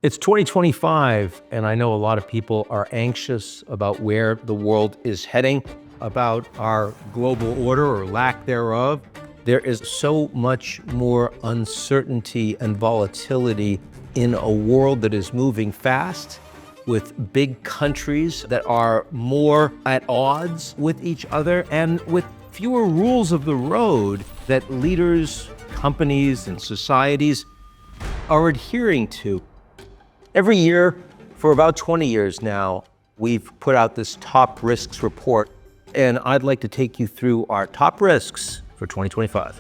It's 2025, and I know a lot of people are anxious about where the world is heading, about our global order or lack thereof. There is so much more uncertainty and volatility in a world that is moving fast, with big countries that are more at odds with each other and with fewer rules of the road that leaders, companies, and societies are adhering to. Every year, for about 20 years now, we've put out this top risks report, and I'd like to take you through our top risks for 2025.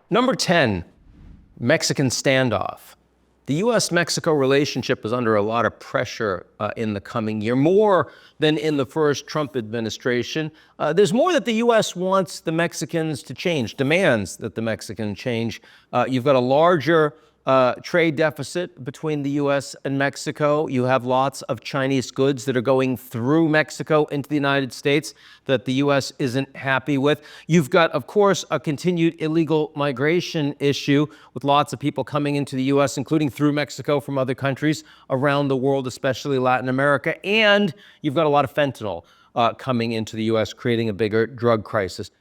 Number 10, Mexican standoff. The U.S.-Mexico relationship is under a lot of pressure in the coming year, more than in the first Trump administration. There's more that the U.S. wants the Mexicans to change, demands that the Mexicans change. You've got a larger trade deficit between the U.S. and Mexico. You have lots of Chinese goods that are going through Mexico into the United States that the U.S. isn't happy with. You've got, of course, a continued illegal migration issue with lots of people coming into the U.S., including through Mexico from other countries around the world, especially Latin America. And you've got a lot of fentanyl coming into the U.S., creating a bigger drug crisis.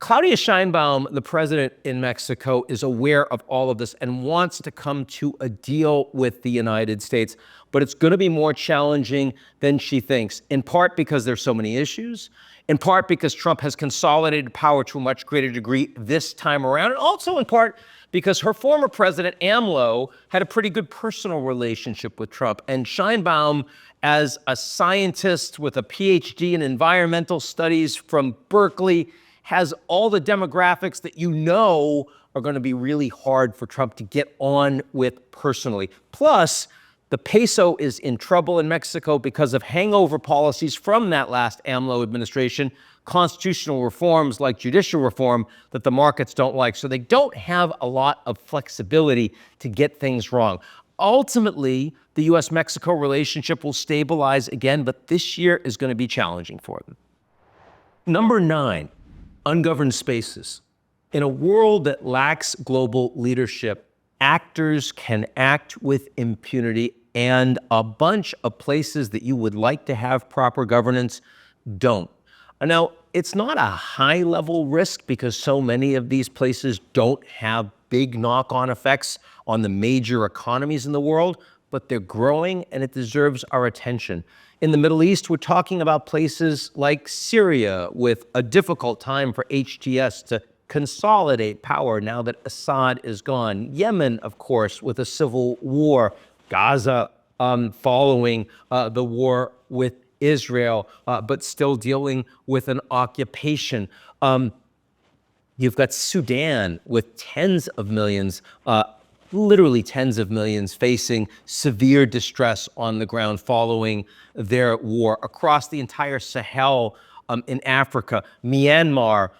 Claudia Sheinbaum, the president in Mexico, is aware of all of this and wants to come to a deal with the United States, but it's going to be more challenging than she thinks, in part because there's so many issues, in part because Trump has consolidated power to a much greater degree this time around, and also in part because her former president, AMLO, had a pretty good personal relationship with Trump. And Sheinbaum, as a scientist with a PhD in environmental studies from Berkeley, has all the demographics that you know are going to be really hard for Trump to get on with personally. Plus, the peso is in trouble in Mexico because of hangover policies from that last AMLO administration, constitutional reforms like judicial reform that the markets don't like. So they don't have a lot of flexibility to get things wrong. Ultimately, the U.S.-Mexico relationship will stabilize again, but this year is going to be challenging for them. Number 9. Ungoverned spaces. In a world that lacks global leadership, actors can act with impunity, and a bunch of places that you would like to have proper governance don't. Now, it's not a high-level risk because so many of these places don't have big knock-on effects on the major economies in the world, but they're growing and it deserves our attention. In the Middle East, we're talking about places like Syria with a difficult time for HTS to consolidate power now that Assad is gone. Yemen, of course, with a civil war. Gaza following the war with Israel, but still dealing with an occupation. You've got Sudan with tens of millions, literally tens of millions facing severe distress on the ground following their war. Across the entire Sahel in Africa, Myanmar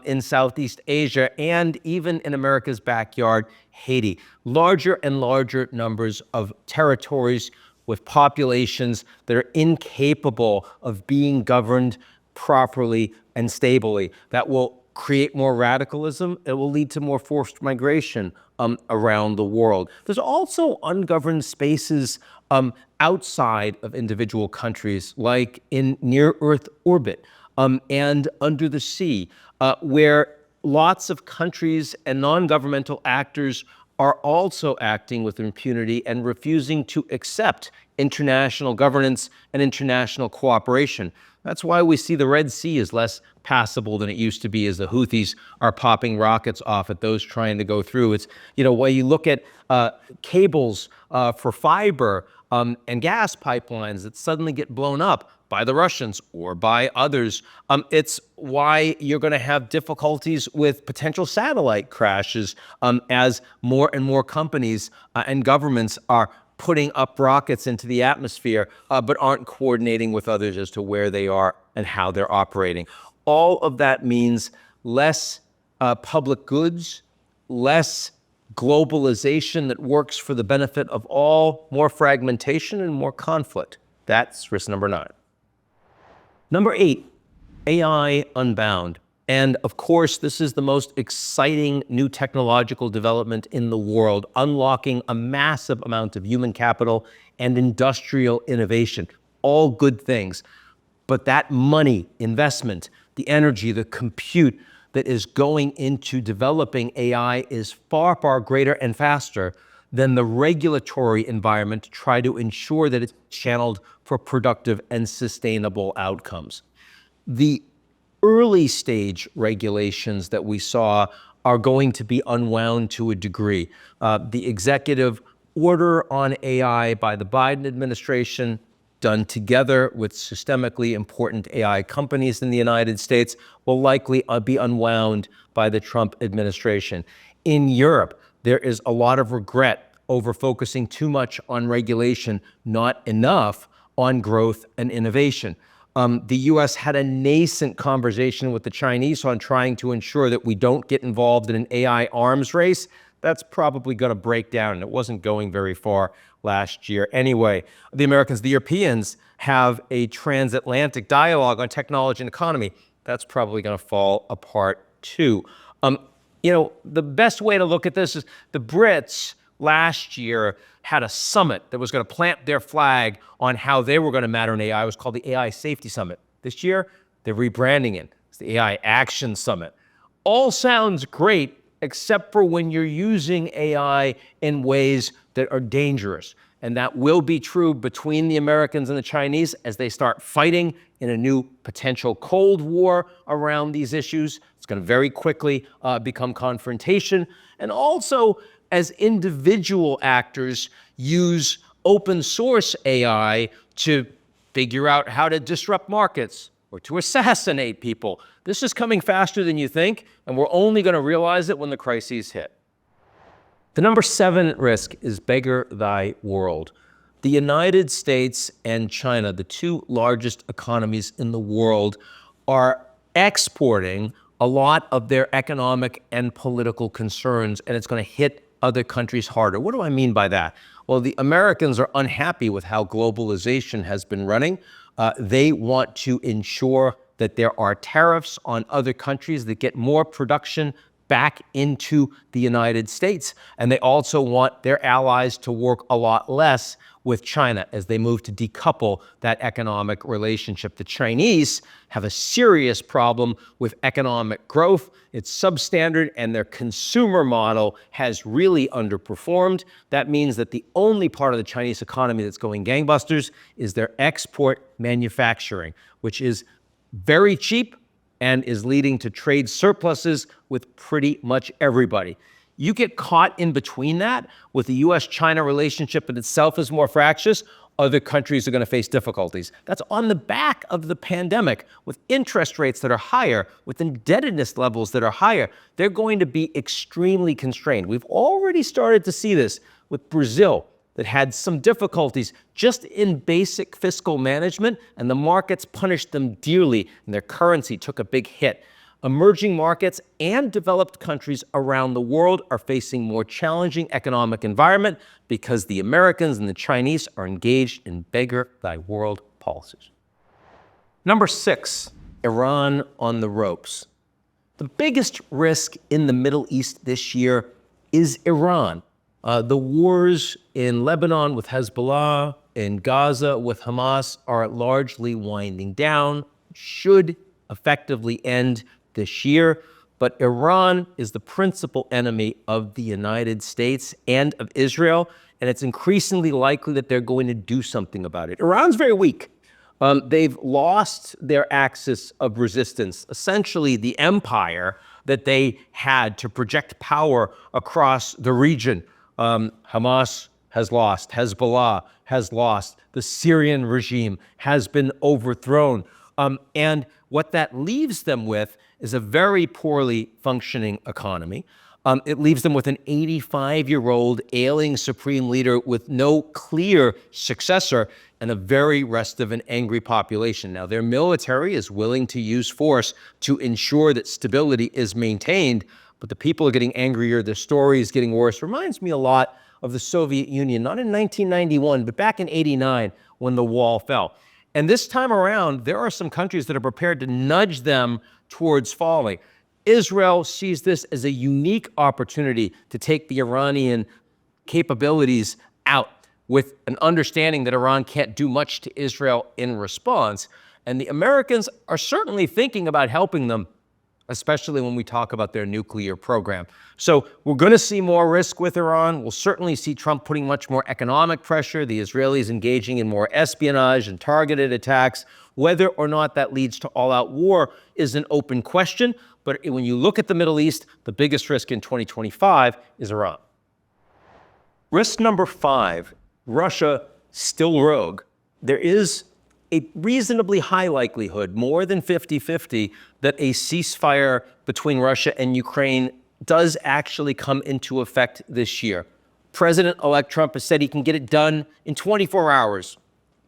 in Southeast Asia, and even in America's backyard, Haiti. Larger and larger numbers of territories with populations that are incapable of being governed properly and stably. That will create more radicalism. It will lead to more forced migration around the world. There's also ungoverned spaces outside of individual countries, like in near-Earth orbit and under the sea, where lots of countries and non-governmental actors are also acting with impunity and refusing to accept international governance and international cooperation. That's why we see the Red Sea is less passable than it used to be as the Houthis are popping rockets off at those trying to go through. It's, when you look at cables for fiber and gas pipelines that suddenly get blown up by the Russians or by others, it's why you're going to have difficulties with potential satellite crashes as more and more companies and governments are putting up rockets into the atmosphere, but aren't coordinating with others as to where they are and how they're operating. All of that means less public goods, less globalization that works for the benefit of all, more fragmentation and more conflict. That's risk number 9. Number 8, AI unbound. And of course, this is the most exciting new technological development in the world, unlocking a massive amount of human capital and industrial innovation. All good things. But that money, investment, the energy, the compute that is going into developing AI is far, far greater and faster than the regulatory environment to try to ensure that it's channeled for productive and sustainable outcomes. The early stage regulations that we saw are going to be unwound to a degree. The executive order on AI by the Biden administration, done together with systemically important AI companies in the United States, will likely be unwound by the Trump administration. In Europe, there is a lot of regret over focusing too much on regulation, not enough on growth and innovation. The US had a nascent conversation with the Chinese on trying to ensure that we don't get involved in an AI arms race. That's probably going to break down, and it wasn't going very far last year anyway. The Americans, the Europeans, have a transatlantic dialogue on technology and economy. That's probably going to fall apart too. The best way to look at this is the Brits last year had a summit that was going to plant their flag on how they were going to matter in AI. It was called the AI Safety Summit. This year, they're rebranding it. It's the AI Action Summit. All sounds great, except for when you're using AI in ways that are dangerous. And that will be true between the Americans and the Chinese as they start fighting in a new potential Cold War around these issues. It's going to very quickly become confrontation. And also, as individual actors use open source AI to figure out how to disrupt markets or to assassinate people. This is coming faster than you think, and we're only going to realize it when the crises hit. The number 7 risk is Beggar Thy World. The United States and China, the two largest economies in the world, are exporting a lot of their economic and political concerns, and it's going to hit other countries harder. What do I mean by that? Well, the Americans are unhappy with how globalization has been running. They want to ensure that there are tariffs on other countries that get more production back into the United States. And they also want their allies to work a lot less with China as they move to decouple that economic relationship. The Chinese have a serious problem with economic growth. It's substandard, and their consumer model has really underperformed. That means that the only part of the Chinese economy that's going gangbusters is their export manufacturing, which is very cheap and is leading to trade surpluses with pretty much everybody. You get caught in between that with the US-China relationship in itself is more fractious, other countries are going to face difficulties. That's on the back of the pandemic with interest rates that are higher, with indebtedness levels that are higher. They're going to be extremely constrained. We've already started to see this with Brazil that had some difficulties just in basic fiscal management, and the markets punished them dearly, and their currency took a big hit. Emerging markets and developed countries around the world are facing more challenging economic environment because the Americans and the Chinese are engaged in beggar thy world policies. Number 6, Iran on the ropes. The biggest risk in the Middle East this year is Iran. The wars in Lebanon with Hezbollah, in Gaza with Hamas are largely winding down, should effectively end this year, but Iran is the principal enemy of the United States and of Israel, and it's increasingly likely that they're going to do something about it. Iran's very weak. They've lost their axis of resistance, essentially the empire that they had to project power across the region. Hamas has lost, Hezbollah has lost, the Syrian regime has been overthrown. And what that leaves them with is a very poorly functioning economy. It leaves them with an 85-year-old ailing supreme leader with no clear successor and a very restive and angry population. Now, their military is willing to use force to ensure that stability is maintained, but the people are getting angrier, their story is getting worse. Reminds me a lot of the Soviet Union, not in 1991, but back in '89 when the wall fell. And this time around, there are some countries that are prepared to nudge them towards falling. Israel sees this as a unique opportunity to take the Iranian capabilities out, with an understanding that Iran can't do much to Israel in response. And the Americans are certainly thinking about helping them, especially when we talk about their nuclear program. So we're going to see more risk with Iran. We'll certainly see Trump putting much more economic pressure, the Israelis engaging in more espionage and targeted attacks. Whether or not that leads to all-out war is an open question. But when you look at the Middle East, the biggest risk in 2025 is Iran. Risk number 5, Russia still rogue. There is a reasonably high likelihood, more than 50-50, that a ceasefire between Russia and Ukraine does actually come into effect this year. President-elect Trump has said he can get it done in 24 hours.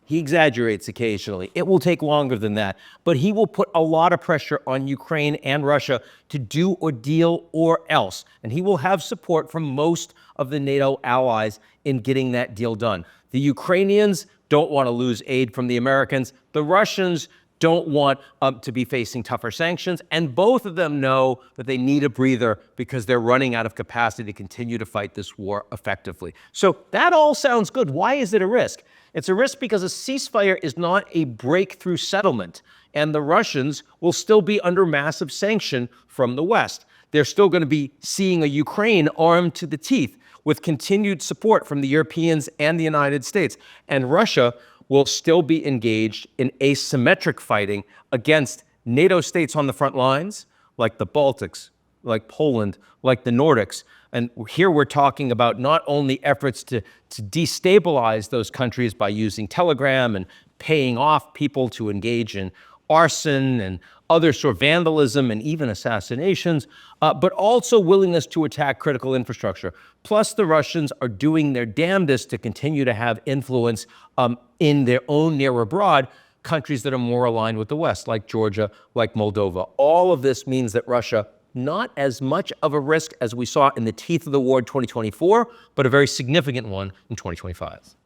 He exaggerates occasionally. It will take longer than that, but he will put a lot of pressure on Ukraine and Russia to do or deal or else. And he will have support from most of the NATO allies in getting that deal done. The Ukrainians don't want to lose aid from the Americans. The Russians don't want to be facing tougher sanctions. And both of them know that they need a breather because they're running out of capacity to continue to fight this war effectively. So that all sounds good. Why is it a risk? It's a risk because a ceasefire is not a breakthrough settlement, and the Russians will still be under massive sanction from the West. They're still going to be seeing a Ukraine armed to the teeth with continued support from the Europeans and the United States. And Russia will still be engaged in asymmetric fighting against NATO states on the front lines, like the Baltics, like Poland, like the Nordics. And here we're talking about not only efforts to destabilize those countries by using Telegram and paying off people to engage in arson and other sort of vandalism and even assassinations, but also willingness to attack critical infrastructure. Plus, the Russians are doing their damnedest to continue to have influence in their own near abroad countries that are more aligned with the West, like Georgia, like Moldova. All of this means that Russia, not as much of a risk as we saw in the teeth of the war in 2024, but a very significant one in 2025.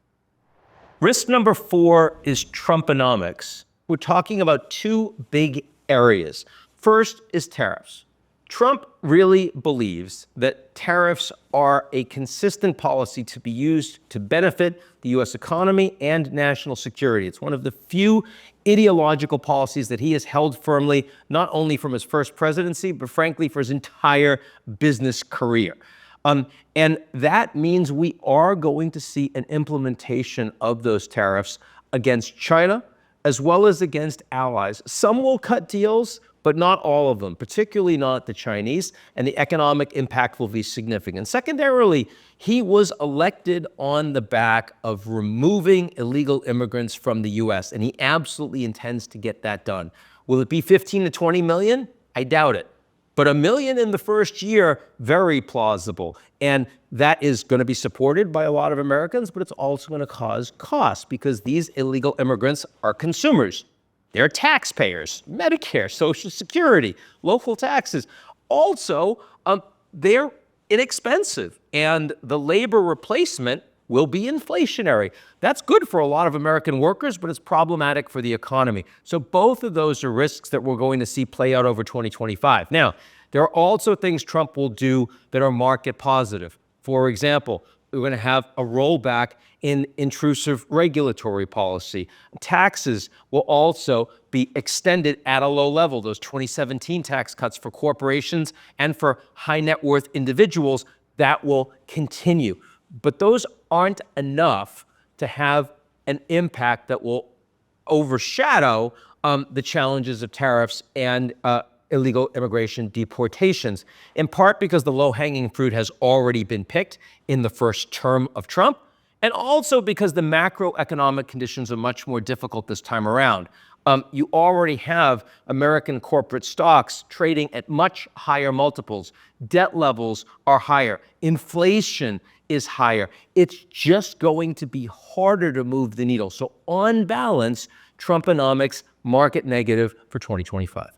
Risk number 4 is Trumponomics. We're talking about two big areas. First is tariffs. Trump really believes that tariffs are a consistent policy to be used to benefit the U.S. economy and national security. It's one of the few ideological policies that he has held firmly, not only from his first presidency, but frankly for his entire business career. And that means we are going to see an implementation of those tariffs against China, as well as against allies. Some will cut deals, but not all of them, particularly not the Chinese, and the economic impact will be significant. Secondarily, he was elected on the back of removing illegal immigrants from the U.S., and he absolutely intends to get that done. Will it be 15 to 20 million? I doubt it. But 1 million in the first year, very plausible. And that is going to be supported by a lot of Americans, but it's also going to cause costs because these illegal immigrants are consumers. They're taxpayers, Medicare, Social Security, local taxes. Also, they're inexpensive, and the labor replacement will be inflationary. That's good for a lot of American workers, but it's problematic for the economy. So both of those are risks that we're going to see play out over 2025. Now, there are also things Trump will do that are market positive. For example, we're going to have a rollback in intrusive regulatory policy. Taxes will also be extended at a low level. Those 2017 tax cuts for corporations and for high net worth individuals, that will continue. But those aren't enough to have an impact that will overshadow the challenges of tariffs and illegal immigration deportations, in part because the low-hanging fruit has already been picked in the first term of Trump, and also because the macroeconomic conditions are much more difficult this time around. You already have American corporate stocks trading at much higher multiples. Debt levels are higher. Inflation is higher. It's just going to be harder to move the needle. So on balance, Trumponomics market negative for 2025.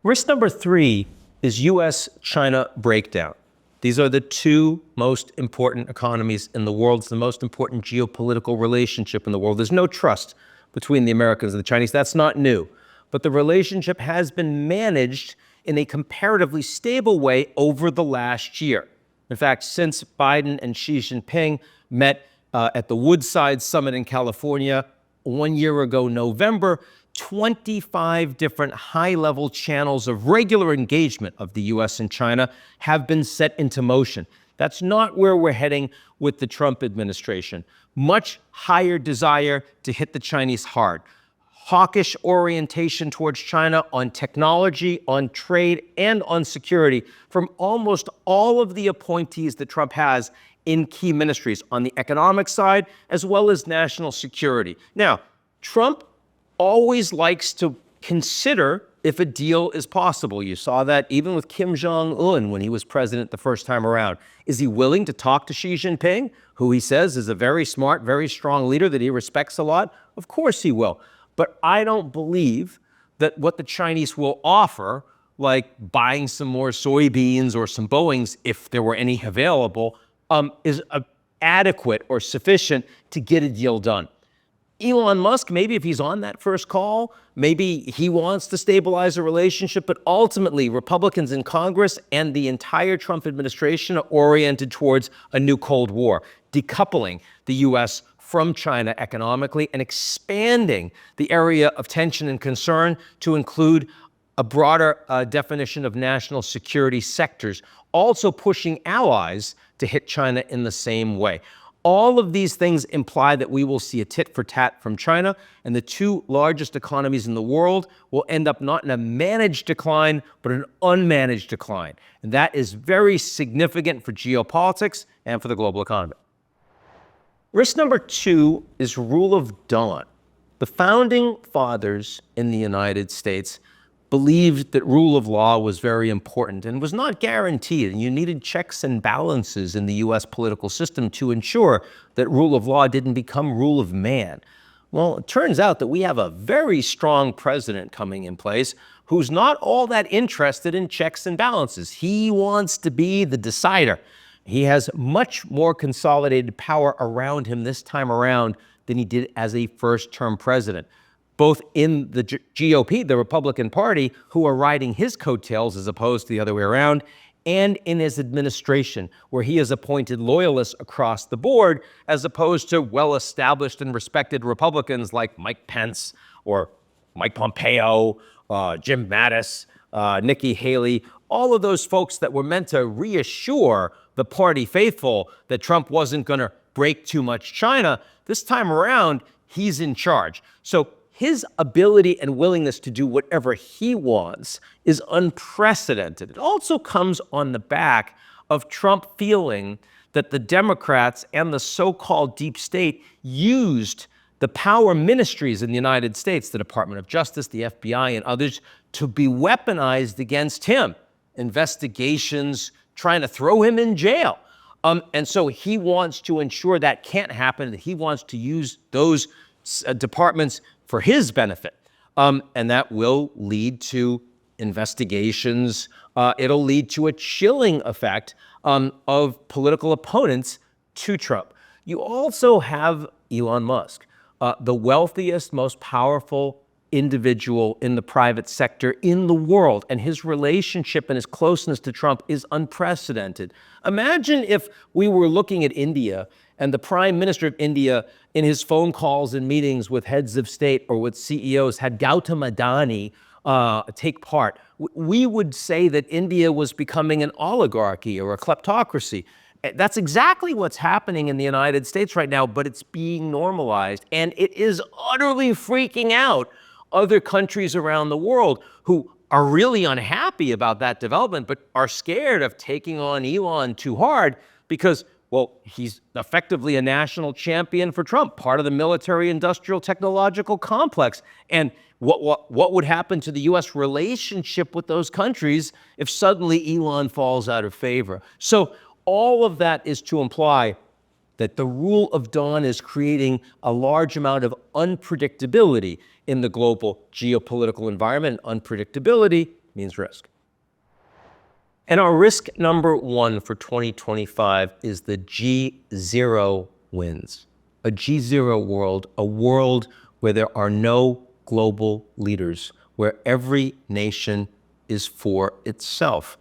Risk number 3 is US-China breakdown. These are the two most important economies in the world. It's the most important geopolitical relationship in the world. There's no trust between the Americans and the Chinese. That's not new. But the relationship has been managed in a comparatively stable way over the last year. In fact, since Biden and Xi Jinping met at the Woodside Summit in California 1 year ago, November, 25 different high-level channels of regular engagement of the U.S. and China have been set into motion. That's not where we're heading with the Trump administration. Much higher desire to hit the Chinese hard. Hawkish orientation towards China on technology, on trade, and on security from almost all of the appointees that Trump has in key ministries on the economic side, as well as national security. Now, Trump always likes to consider if a deal is possible. You saw that even with Kim Jong-un when he was president the first time around. Is he willing to talk to Xi Jinping, who he says is a very smart, very strong leader that he respects a lot? Of course he will. But I don't believe that what the Chinese will offer, like buying some more soybeans or some Boeings, if there were any available, is adequate or sufficient to get a deal done. Elon Musk, maybe if he's on that first call, maybe he wants to stabilize a relationship, but ultimately Republicans in Congress and the entire Trump administration are oriented towards a new Cold War, decoupling the U.S. from China economically and expanding the area of tension and concern to include a broader definition of national security sectors, also pushing allies to hit China in the same way. All of these things imply that we will see a tit for tat from China, and the two largest economies in the world will end up not in a managed decline, but an unmanaged decline. And that is very significant for geopolitics and for the global economy. Risk number 2 is rule of dawn. The founding fathers in the United States believed that rule of law was very important and was not guaranteed, and you needed checks and balances in the U.S. political system to ensure that rule of law didn't become rule of man. Well, it turns out that we have a very strong president coming in place who's not all that interested in checks and balances. He wants to be the decider. He has much more consolidated power around him this time around than he did as a first-term president, both in the GOP, the Republican Party, who are riding his coattails as opposed to the other way around, and in his administration, where he has appointed loyalists across the board, as opposed to well-established and respected Republicans like Mike Pence or Mike Pompeo, Jim Mattis, Nikki Haley, all of those folks that were meant to reassure the party faithful that Trump wasn't going to break too much China. This time around, he's in charge. So his ability and willingness to do whatever he wants is unprecedented. It also comes on the back of Trump feeling that the Democrats and the so-called deep state used the power ministries in the United States, the Department of Justice, the FBI, and others, to be weaponized against him. Investigations, trying to throw him in jail. And so he wants to ensure that can't happen, that he wants to use those departments for his benefit. And that will lead to investigations. It'll lead to a chilling effect of political opponents to Trump. You also have Elon Musk, the wealthiest, most powerful individual in the private sector in the world, and his relationship and his closeness to Trump is unprecedented. Imagine if we were looking at India and the Prime Minister of India in his phone calls and meetings with heads of state or with CEOs had Gautam Adani take part. We would say that India was becoming an oligarchy or a kleptocracy. That's exactly what's happening in the United States right now, but it's being normalized, and it is utterly freaking out other countries around the world who are really unhappy about that development, but are scared of taking on Elon too hard because, well, he's effectively a national champion for Trump, part of the military-industrial technological complex. And what would happen to the U.S. relationship with those countries if suddenly Elon falls out of favor? So all of that is to imply that the rule of dawn is creating a large amount of unpredictability in the global geopolitical environment. Unpredictability means risk. And our risk number 1 for 2025 is the GZERO wins. A GZERO world, a world where there are no global leaders, where every nation is for itself.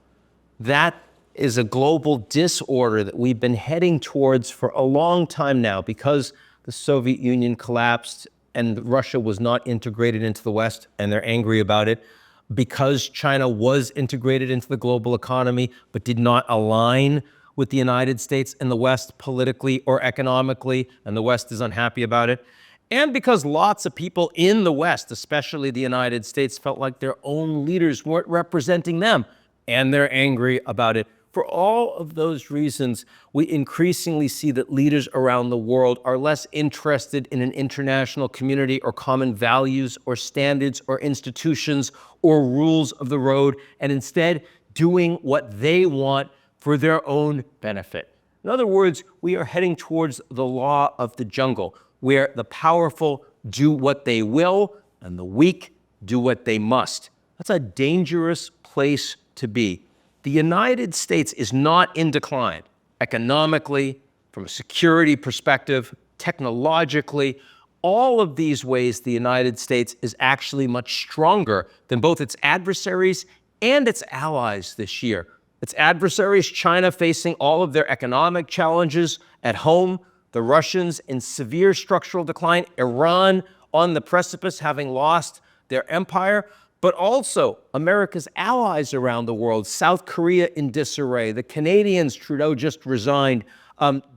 That is a global disorder that we've been heading towards for a long time now, because the Soviet Union collapsed and Russia was not integrated into the West, and they're angry about it. Because China was integrated into the global economy, but did not align with the United States and the West politically or economically, and the West is unhappy about it. And because lots of people in the West, especially the United States, felt like their own leaders weren't representing them, and they're angry about it. For all of those reasons, we increasingly see that leaders around the world are less interested in an international community or common values or standards or institutions or rules of the road, and instead doing what they want for their own benefit. In other words, we are heading towards the law of the jungle, where the powerful do what they will and the weak do what they must. That's a dangerous place to be. The United States is not in decline economically, from a security perspective, technologically. All of these ways, the United States is actually much stronger than both its adversaries and its allies this year. Its adversaries, China, facing all of their economic challenges at home, the Russians in severe structural decline, Iran on the precipice, having lost their empire, but also America's allies around the world, South Korea in disarray, the Canadians, Trudeau just resigned,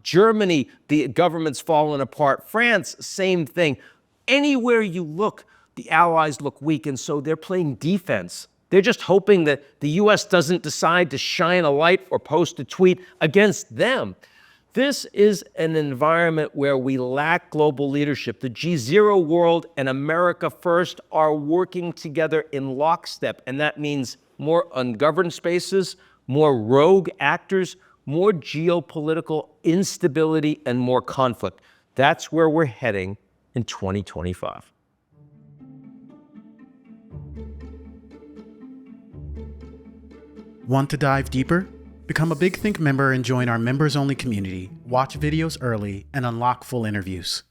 Germany, the government's fallen apart, France, same thing. Anywhere you look, the allies look weak, and so they're playing defense. They're just hoping that the US doesn't decide to shine a light or post a tweet against them. This is an environment where we lack global leadership. The GZERO world and America First are working together in lockstep, and that means more ungoverned spaces, more rogue actors, more geopolitical instability, and more conflict. That's where we're heading in 2025. Want to dive deeper? Become a Big Think member and join our members-only community, watch videos early, and unlock full interviews.